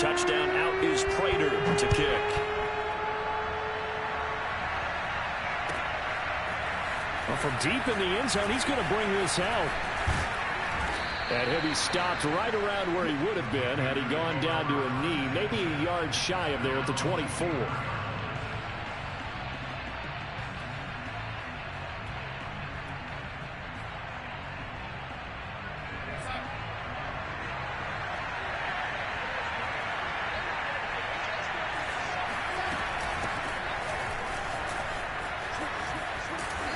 Touchdown out is Prater to kick. Well, from deep in the end zone, he's going to bring this out. And he'll be stopped right around where he would have been had he gone down to a knee, maybe a yard shy of there at the 24.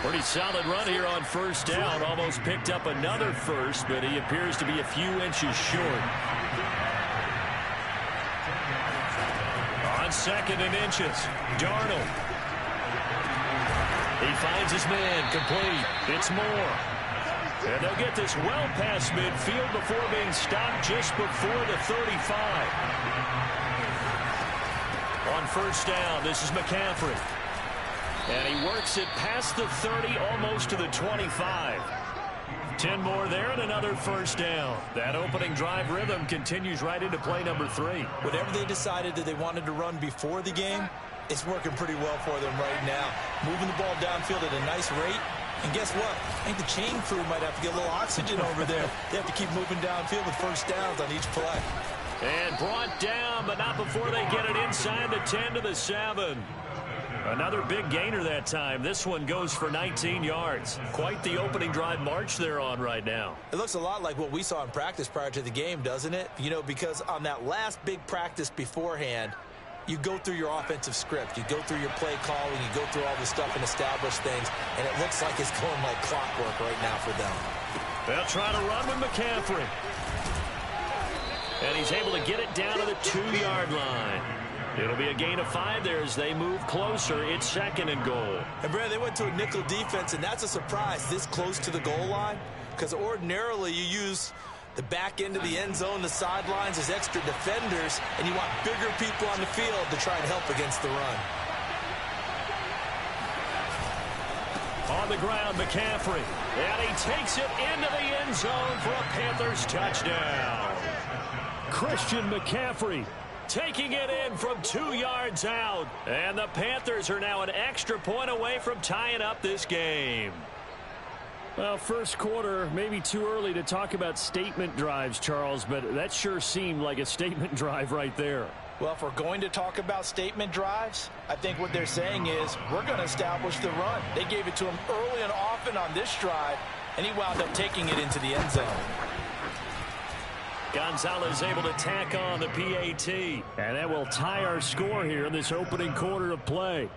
Pretty solid run here on first down. Almost picked up another first, but he appears to be a few inches short. On second and inches, Darnold. He finds his man, complete. It's Moore. And they'll get this well past midfield before being stopped just before the 35. On first down, this is McCaffrey. And he works it past the 30, almost to the 25. 10 more there and another first down. That opening drive rhythm continues right into play number 3. Whatever they decided that they wanted to run before the game, it's working pretty well for them right now. Moving the ball downfield at a nice rate. And guess what? I think the chain crew might have to get a little oxygen over there. They have to keep moving downfield with first downs on each play. And brought down, but not before they get it inside the 10 to the 7. Another big gainer that time. This one goes for 19 yards. Quite the opening drive march they're on right now. It looks a lot like what we saw in practice prior to the game, doesn't it? You know, because on that last big practice beforehand, you go through your offensive script. You go through your play calling. You go through all the stuff and establish things. And it looks like it's going like clockwork right now for them. They'll try to run with McCaffrey. And he's able to get it down to the 2-yard line. It'll be a gain of 5 there as they move closer. It's second and goal. And, Brad, they went to a nickel defense, and that's a surprise this close to the goal line because ordinarily you use the back end of the end zone, the sidelines as extra defenders, and you want bigger people on the field to try and help against the run. On the ground, McCaffrey. And he takes it into the end zone for a Panthers touchdown. Christian McCaffrey taking it in from 2 yards out. And the Panthers are now an extra point away from tying up this game. Well, first quarter, maybe too early to talk about statement drives, Charles, but that sure seemed like a statement drive right there. Well, if we're going to talk about statement drives, I think what they're saying is we're going to establish the run. They gave it to him early and often on this drive, and he wound up taking it into the end zone. Gonzalez able to tack on the PAT. And that will tie our score here in this opening quarter of play.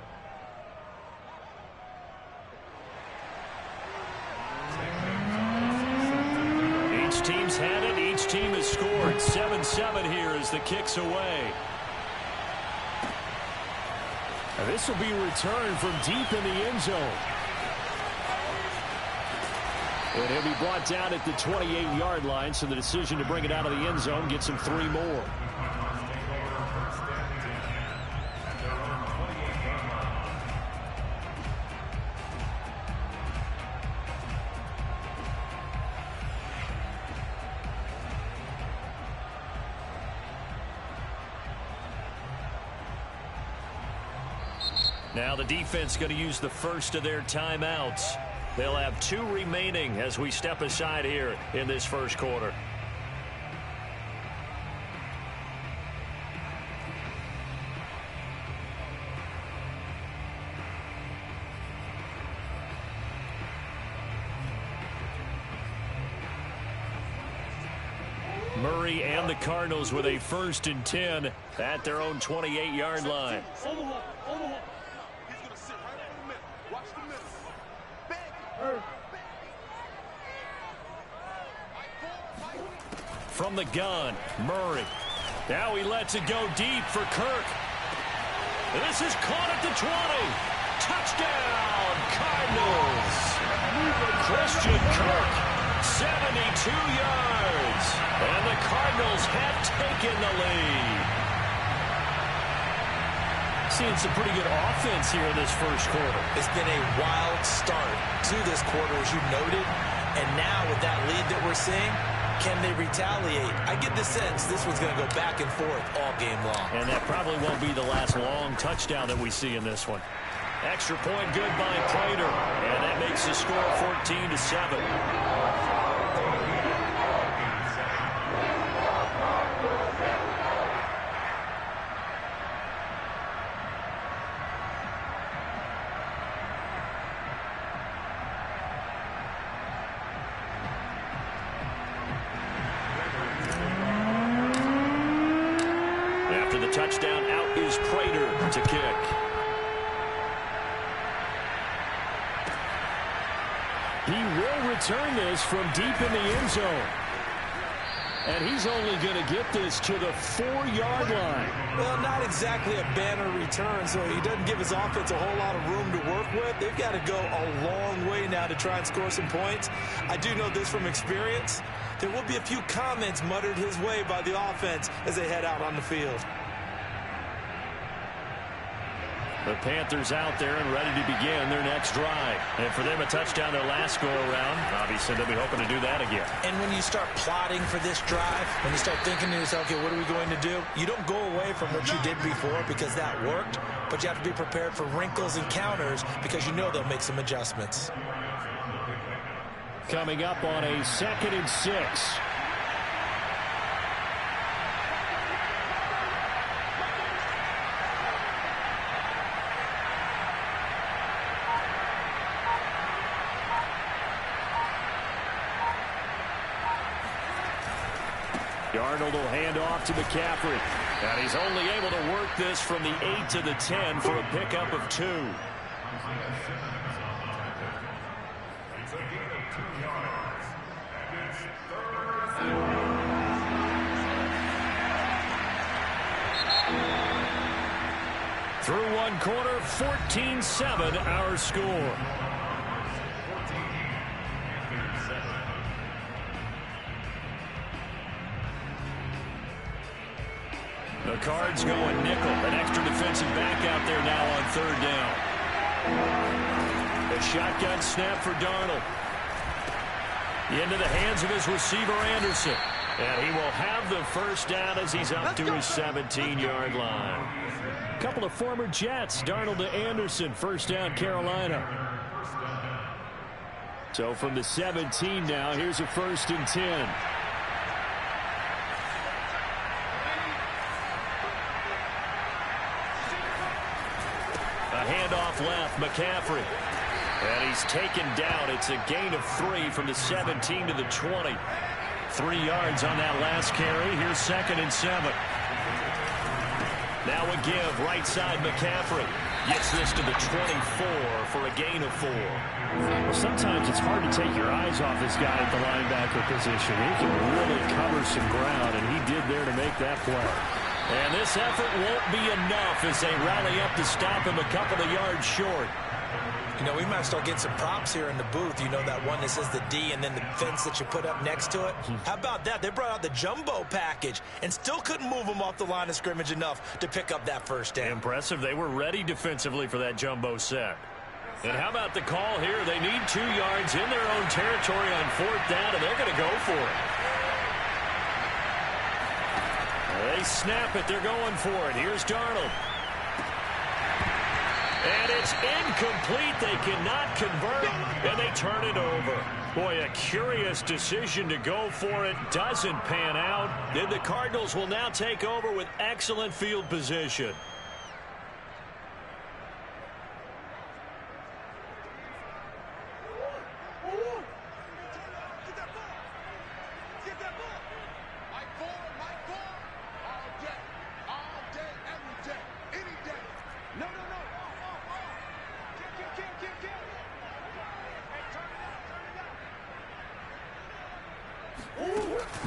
Each team's had it. Each team has scored. 7-7 here as the kick's away. And this will be returned from deep in the end zone. And he'll be brought down at the 28-yard line, so the decision to bring it out of the end zone gets him 3 more. Now the defense going to use the first of their timeouts. They'll have 2 remaining as we step aside here in this first quarter. Murray and the Cardinals with a 1st and 10 at their own 28-yard line. From the gun, Murray. Now he lets it go deep for Kirk. And this is caught at the 20. Touchdown, Cardinals. Christian Kirk, 72 yards. And the Cardinals have taken the lead. Seeing some pretty good offense here in this first quarter. It's been a wild start to this quarter, as you noted. And now with that lead that we're seeing, can they retaliate? I get the sense this one's going to go back and forth all game long. And that probably won't be the last long touchdown that we see in this one. Extra point good by Prater. And that makes the score 14-7. After the touchdown, out is Prater to kick. He will return this from deep in the end zone. And he's only going to get this to the 4-yard line. Well, not exactly a banner return, so he doesn't give his offense a whole lot of room to work with. They've got to go a long way now to try and score some points. I do know this from experience. There will be a few comments muttered his way by the offense as they head out on the field. The Panthers out there and ready to begin their next drive. And for them, a touchdown their last go-around. Obviously, they'll be hoping to do that again. And when you start plotting for this drive, when you start thinking to yourself, okay, what are we going to do? You don't go away from what you did before because that worked, but you have to be prepared for wrinkles and counters because you know they'll make some adjustments. Coming up on a 2nd and 6. Darnold will hand off to McCaffrey. And he's only able to work this from the 8 to the 10 for a pickup of 2. Through one quarter, 14-7 our score. The Cards going nickel. An extra defensive back out there now on 3rd down. A shotgun snap for Darnold. Into the hands of his receiver, Anderson. And he will have the first down as he's up to his 17-yard line. A couple of former Jets. Darnold to Anderson. First down, Carolina. So from the 17 now, here's a 1st and 10. Handoff left, McCaffrey. And he's taken down. It's a gain of 3 from the 17 to the 20. 3 yards on that last carry. Here's 2nd and 7. Now a give, right side McCaffrey. Gets this to the 24 for a gain of 4. Well, sometimes it's hard to take your eyes off this guy at the linebacker position. He can really cover some ground, and he did there to make that play. And this effort won't be enough as they rally up to stop him a couple of yards short. You know, we might start getting some props here in the booth. You know, that one that says the D and then the fence that you put up next to it. How about that? They brought out the jumbo package and still couldn't move them off the line of scrimmage enough to pick up that first down. Impressive. They were ready defensively for that jumbo set. And how about the call here? They need 2 yards in their own territory on 4th down, and they're going to go for it. They snap it. They're going for it. Here's Darnold. And it's incomplete. They cannot convert, and they turn it over. Boy, a curious decision to go for it. Doesn't pan out. Then the Cardinals will now take over with excellent field position.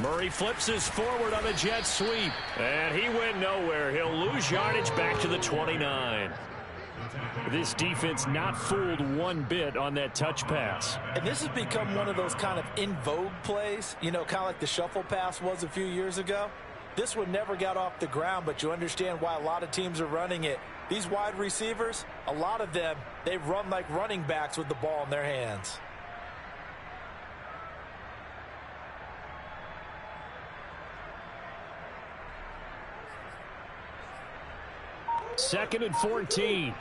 Murray flips this forward on the jet sweep. And he went nowhere. He'll lose yardage back to the 29. This defense not fooled one bit on that touch pass. And this has become one of those kind of in vogue plays, you know, kind of like the shuffle pass was a few years ago. This one never got off the ground, but you understand why a lot of teams are running it. These wide receivers, a lot of them, they run like running backs with the ball in their hands. 2nd and 14.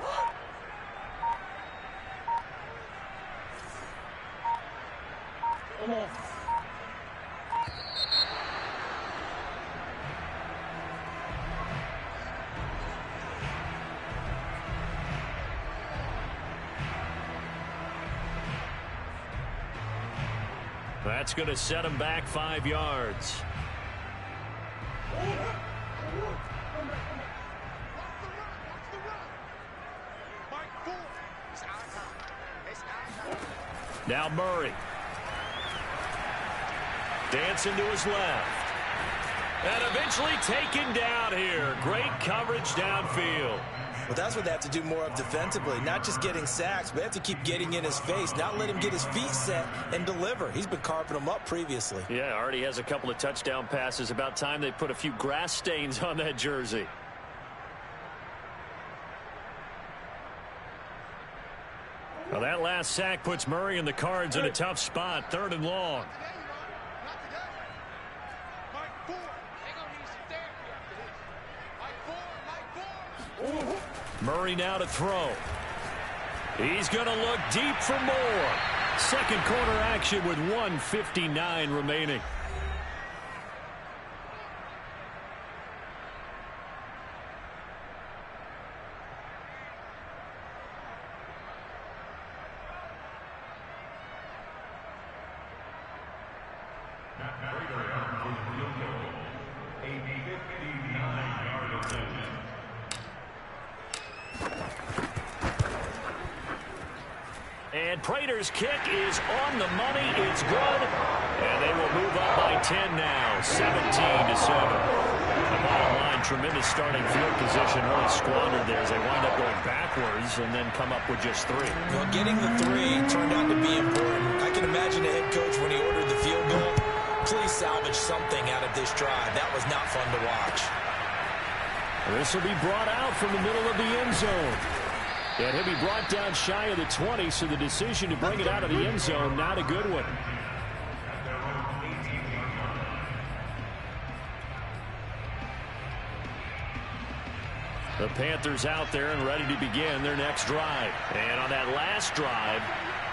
That's going to set him back 5 yards. Now Murray. Dancing to his left. And eventually taken down here. Great coverage downfield. Well, that's what they have to do more of defensively. Not just getting sacks, but they have to keep getting in his face. Not let him get his feet set and deliver. He's been carving them up previously. Yeah, already has a couple of touchdown passes. About time they put a few grass stains on that jersey. Well, that last sack puts Murray and the Cards in a tough spot. 3rd and long. Murray now to throw. He's going to look deep for more. Second quarter action with 1:59 remaining. And Prater's kick is on the money. It's good. And they will move up by 10 now, 17-7. The bottom line, tremendous starting field position, really squandered there as they wind up going backwards and then come up with just 3. Well, getting the 3 turned out to be important. I can imagine the head coach when he ordered the field goal. Please salvage something out of this drive. That was not fun to watch. This will be brought out from the middle of the end zone. And he'll be brought down shy of the 20, so the decision to bring it out of the end zone, not a good one. The Panthers out there and ready to begin their next drive. And on that last drive,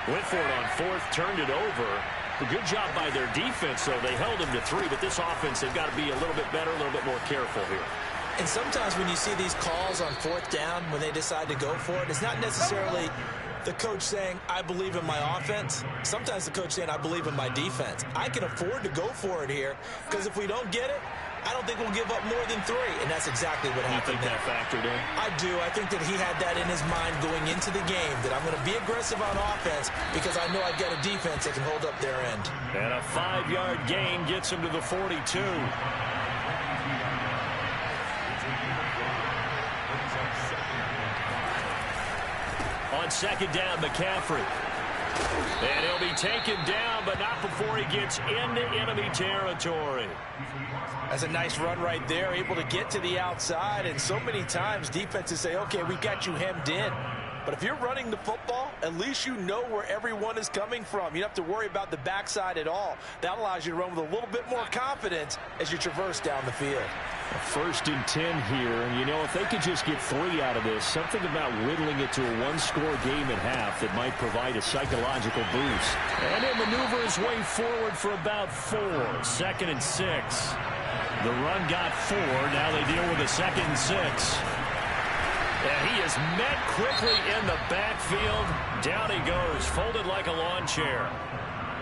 went for it on 4th, turned it over. A good job by their defense, though. They held them to 3, but this offense, they've got to be a little bit better, a little bit more careful here. And sometimes when you see these calls on 4th down, when they decide to go for it, it's not necessarily the coach saying, I believe in my offense. Sometimes the coach saying, I believe in my defense. I can afford to go for it here because if we don't get it, I don't think we'll give up more than 3. And that's exactly what happened. You think that factored in? I do. I think that he had that in his mind going into the game, that I'm going to be aggressive on offense because I know I've got a defense that can hold up their end. And a 5-yard gain gets him to the 42. On 2nd down, McCaffrey. And he'll be taken down, but not before he gets into enemy territory. That's a nice run right there, able to get to the outside. And so many times defenses say, okay, we got you hemmed in. But if you're running the football, at least you know where everyone is coming from. You don't have to worry about the backside at all. That allows you to run with a little bit more confidence as you traverse down the field. 1st and 10 here, and you know, if they could just get 3 out of this, something about whittling it to a 1-score game at half that might provide a psychological boost. And he'll maneuver his way forward for about 4. 2nd and 6. The run got 4. Now they deal with a 2nd and 6. And he is met quickly in the backfield. Down he goes, folded like a lawn chair.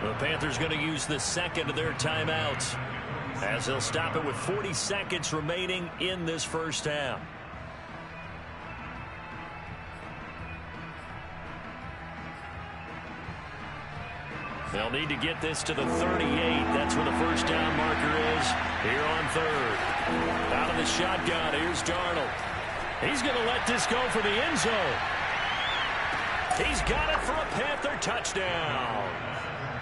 The Panthers going to use the 2nd of their timeouts, as they'll stop it with 40 seconds remaining in this first half. They'll need to get this to the 38. That's where the first down marker is here on 3rd. Out of the shotgun, here's Darnold. He's going to let this go for the end zone. He's got it for a Panther touchdown.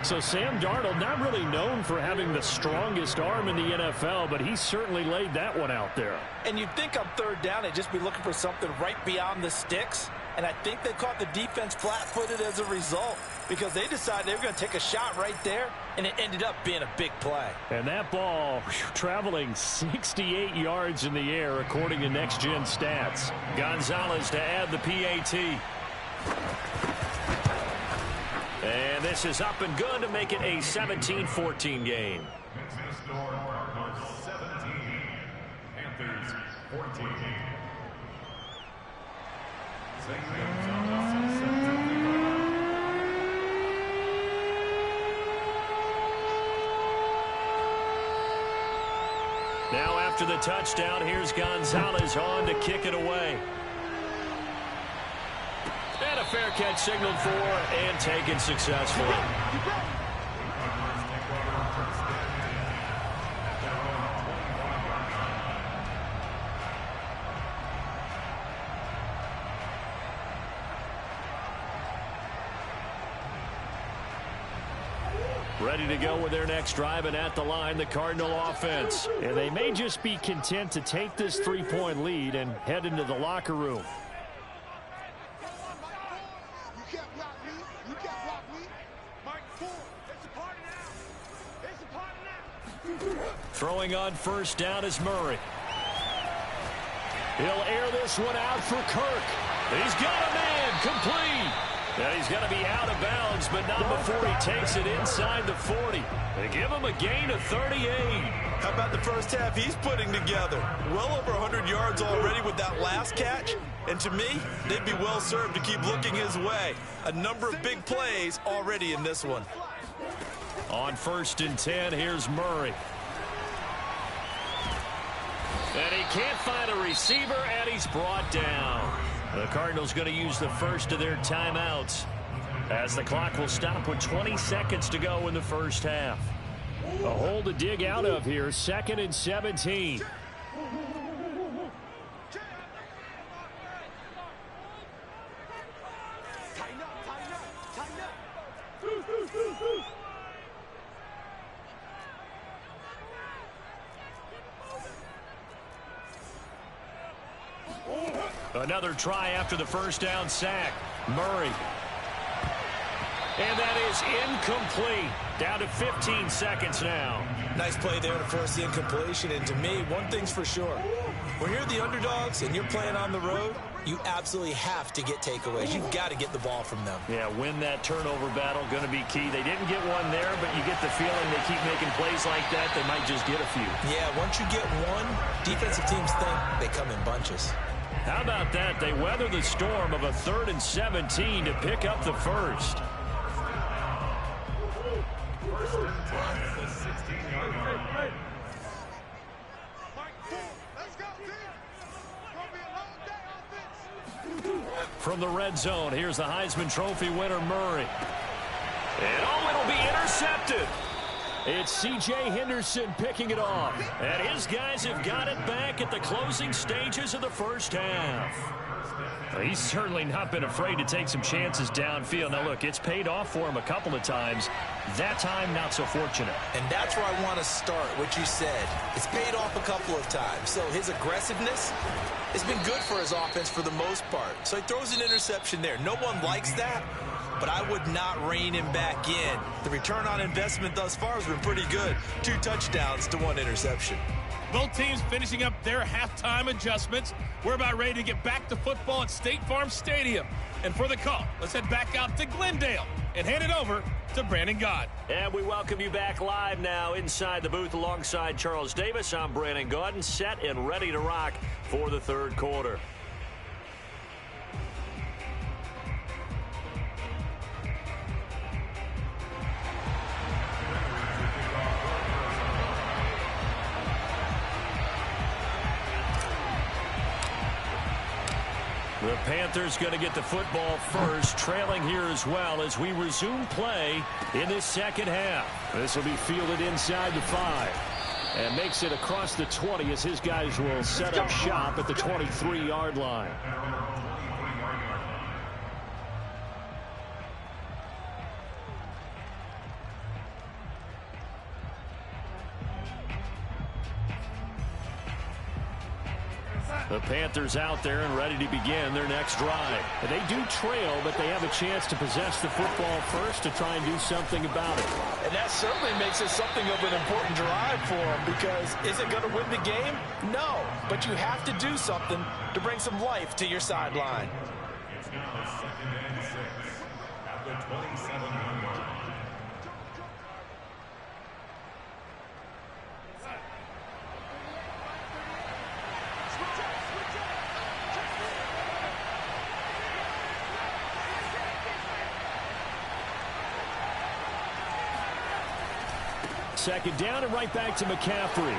So Sam Darnold, not really known for having the strongest arm in the NFL, but he certainly laid that one out there. And you'd think on 3rd down, they'd just be looking for something right beyond the sticks. And I think they caught the defense flat-footed as a result because they decided they were going to take a shot right there, and it ended up being a big play. And that ball traveling 68 yards in the air, according to Next Gen Stats. Gonzalez to add the PAT. And this is up and good to make it a 17-14 game. Panthers 14. Now after the touchdown, here's Gonzalez on to kick it away. And a fair catch signaled for and taken successfully. Ready to go with their next drive, and at the line, the Cardinal offense. And they may just be content to take this three-point lead and head into the locker room. Throwing on first down is Murray. He'll air this one out for Kirk. He's got a man complete. Now he's going to be out of bounds, but not before he takes it inside the 40. They give him a gain of 38. How about the first half he's putting together? Well over 100 yards already with that last catch. And to me, they'd be well served to keep looking his way. A number of big plays already in this one. On 1st and 10, here's Murray. And he can't find a receiver, and he's brought down. The Cardinals going to use the first of their timeouts as the clock will stop with 20 seconds to go in the first half. A hole to dig out of here, 2nd and 17. Another try after the first down sack. Murray. And that is incomplete. Down to 15 seconds now. Nice play there to force the incompletion. And to me, one thing's for sure. When you're the underdogs and you're playing on the road, you absolutely have to get takeaways. You've got to get the ball from them. Yeah, win that turnover battle, going to be key. They didn't get one there, but you get the feeling they keep making plays like that, they might just get a few. Yeah, once you get one, defensive teams think they come in bunches. How about that? They weather the storm of a 3rd and 17 to pick up the first. From the red zone, here's the Heisman Trophy winner, Murray. And it'll be intercepted. It's C.J. Henderson picking it off. And his guys have got it back at the closing stages of the first half. He's certainly not been afraid to take some chances downfield. Now, look, it's paid off for him a couple of times. That time, not so fortunate. And that's where I want to start, what you said. It's paid off a couple of times. So his aggressiveness has been good for his offense for the most part. So he throws an interception there. No one likes that, but I would not rein him back in. The return on investment thus far has been pretty good. 2 touchdowns to 1 interception. Both teams finishing up their halftime adjustments. We're about ready to get back to football at State Farm Stadium. And for the call, let's head back out to Glendale and hand it over to Brandon Gaudin. And we welcome you back live now inside the booth alongside Charles Davis. I'm Brandon Gaudin, set and ready to rock for the 3rd quarter. The Panthers going to get the football first, trailing here as well as we resume play in this second half. This will be fielded inside the 5 and makes it across the 20 as his guys will set up shop at the 23-yard line. The Panthers out there and ready to begin their next drive. And they do trail, but they have a chance to possess the football first to try and do something about it. And that certainly makes it something of an important drive for them, because is it going to win the game? No, but you have to do something to bring some life to your sideline. Second down and right back to McCaffrey.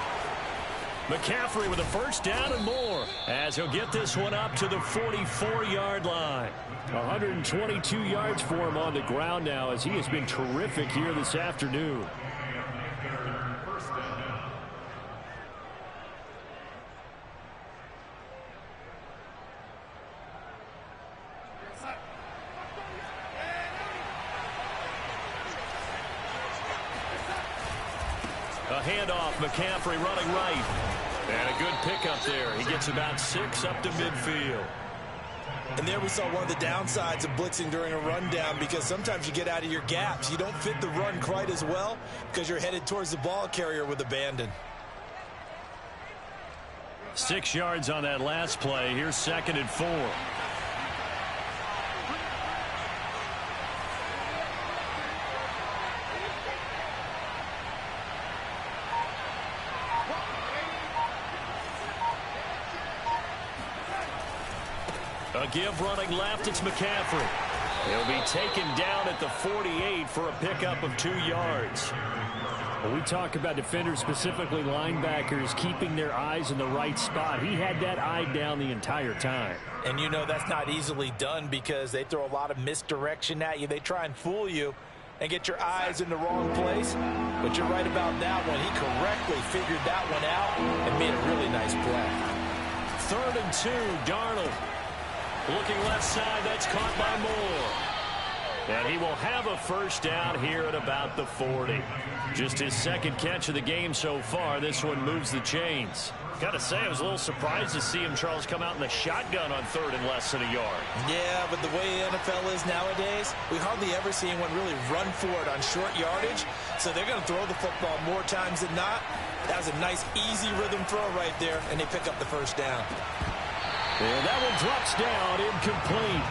McCaffrey with a first down and more as he'll get this one up to the 44-yard line. 122 yards for him on the ground now as he has been terrific here this afternoon. A handoff, McCaffrey running right. And a good pickup there. He gets about 6 up to midfield. And there we saw one of the downsides of blitzing during a rundown, because sometimes you get out of your gaps. You don't fit the run quite as well because you're headed towards the ball carrier with abandon. 6 yards on that last play. Here's 2nd and 4. A give running left, it's McCaffrey. He'll be taken down at the 48 for a pickup of 2 yards. When we talk about defenders, specifically linebackers, keeping their eyes in the right spot, he had that eye down the entire time. And you know that's not easily done because they throw a lot of misdirection at you. They try and fool you and get your eyes in the wrong place. But you're right about that one. He correctly figured that one out and made a really nice play. 3rd and 2, Darnold. Looking left side, that's caught by Moore. And he will have a first down here at about the 40. Just his 2nd catch of the game so far. This one moves the chains. Got to say, I was a little surprised to see him, Charles, come out in the shotgun on 3rd and less than a yard. Yeah, but the way the NFL is nowadays, we hardly ever see anyone really run for it on short yardage. So they're going to throw the football more times than not. That was a nice, easy rhythm throw right there, and they pick up the first down. And that one drops down, incomplete.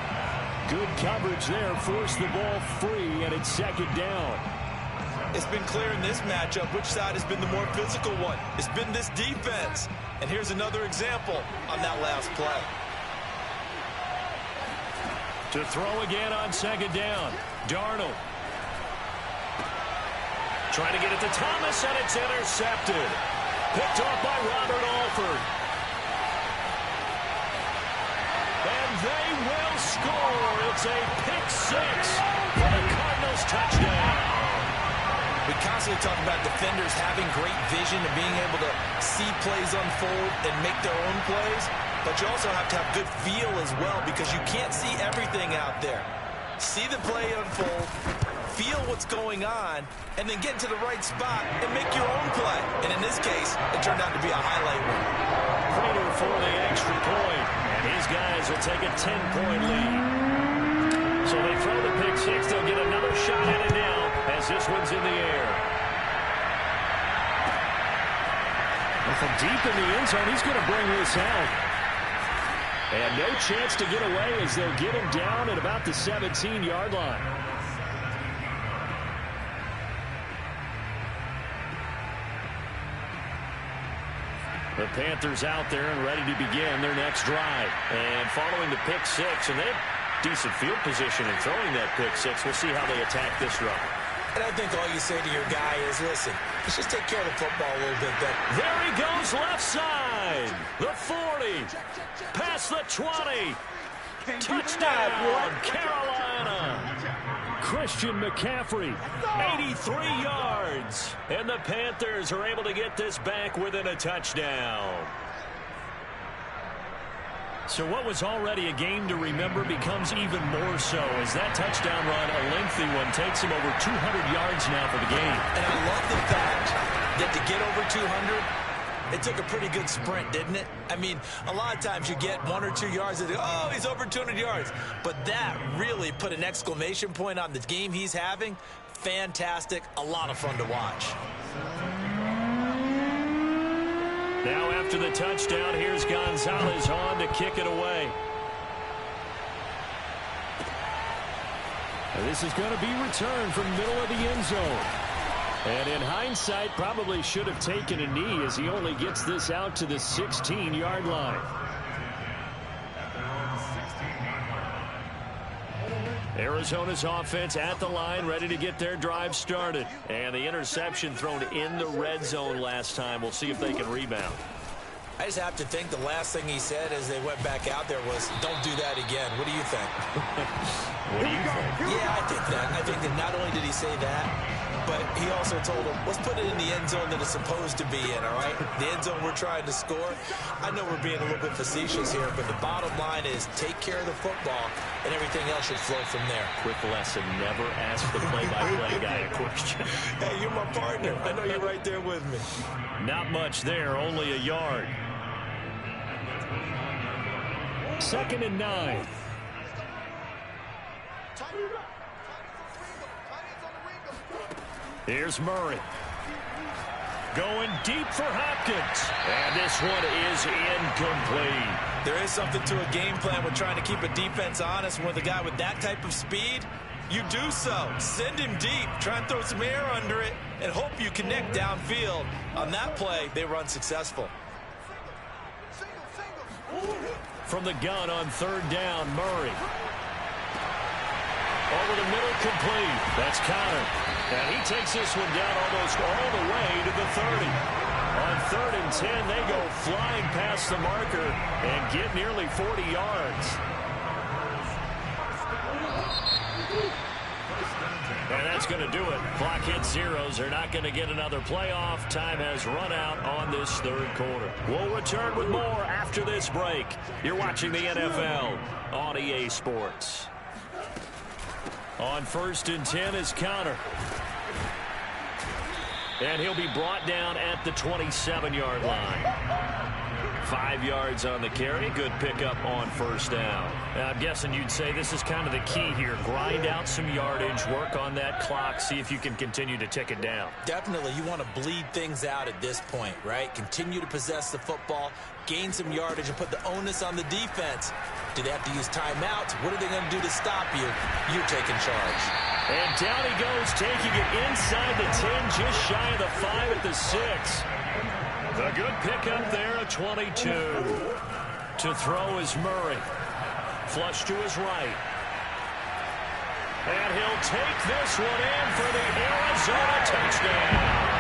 Good coverage there, forced the ball free, and it's 2nd down. It's been clear in this matchup which side has been the more physical one. It's been this defense. And here's another example on that last play. To throw again on 2nd down, Darnold. Trying to get it to Thomas, and it's intercepted. Picked off by Robert Alford. And they will score. It's a pick 6 for the Cardinals touchdown. We constantly talk about defenders having great vision and being able to see plays unfold and make their own plays. But you also have to have good feel as well, because you can't see everything out there. See the play unfold, feel what's going on, and then get into the right spot and make your own play. And in this case, it turned out to be a highlight one. Prater for the extra point. And his guys will take a 10-point lead. So they throw the pick 6. They'll get another shot at it now as this one's in the air. And from deep in the end zone, he's going to bring this out. And no chance to get away as they'll get him down at about the 17-yard line. The Panthers out there and ready to begin their next drive. And following the pick 6, and they have decent field position in throwing that pick 6. We'll see how they attack this run. And I think all you say to your guy is, listen, let's just take care of the football a little bit better. There he goes left side. The 40. Past the 20. Touchdown, Carolina. Christian McCaffrey, 83 yards. And the Panthers are able to get this back within a touchdown. So what was already a game to remember becomes even more so as that touchdown run, a lengthy one, takes him over 200 yards now for the game. And I love the fact that to get over 200, It took a pretty good sprint, didn't it? I mean, a lot of times you get 1 or 2 yards and oh, he's over 200 yards. But that really put an exclamation point on the game he's having. Fantastic. A lot of fun to watch. Now after the touchdown, here's Gonzalez on to kick it away. And this is going to be returned from middle of the end zone. And in hindsight, probably should have taken a knee as he only gets this out to the 16-yard line. Arizona's offense at the line, ready to get their drive started. And the interception thrown in the red zone last time. We'll see if they can rebound. I just have to think the last thing he said as they went back out there was, don't do that again. What do you think? What do you think? Yeah, I think that. I think that not only did he say that, but he also told him, let's put it in the end zone that it's supposed to be in, all right? The end zone we're trying to score. I know we're being a little bit facetious here, but the bottom line is take care of the football, and everything else should flow from there. Quick lesson, never ask the play-by-play guy a question. Hey, you're my partner. I know you're right there with me. Not much there, only a yard. 2nd and 9. Here's Murray. Going deep for Hopkins. And this one is incomplete. There is something to a game plan with trying to keep a defense honest. With a guy with that type of speed, you do so. Send him deep. Try and throw some air under it and hope you connect downfield. On that play, they were unsuccessful. From the gun on 3rd down, Murray. Over the middle, complete. That's Connor. And he takes this one down almost all the way to the 30. On 3rd and 10, they go flying past the marker and get nearly 40 yards. And that's going to do it. Clock hits zeros. They're not going to get another playoff. Time has run out on this 3rd quarter. We'll return with more after this break. You're watching the NFL on EA Sports. On 1st and 10 is Connor. And he'll be brought down at the 27-yard line. 5 yards on the carry. Good pickup on 1st down. Now, I'm guessing you'd say this is kind of the key here. Grind out some yardage, work on that clock, see if you can continue to tick it down. Definitely. You want to bleed things out at this point, right? Continue to possess the football, gain some yardage, and put the onus on the defense. Do they have to use timeouts? What are they going to do to stop you? You're taking charge. And down he goes, taking it inside the 10, just shy of the 5 at the 6. A good pickup there at 22. To throw is Murray. Flush to his right. And he'll take this one in for the Arizona touchdown.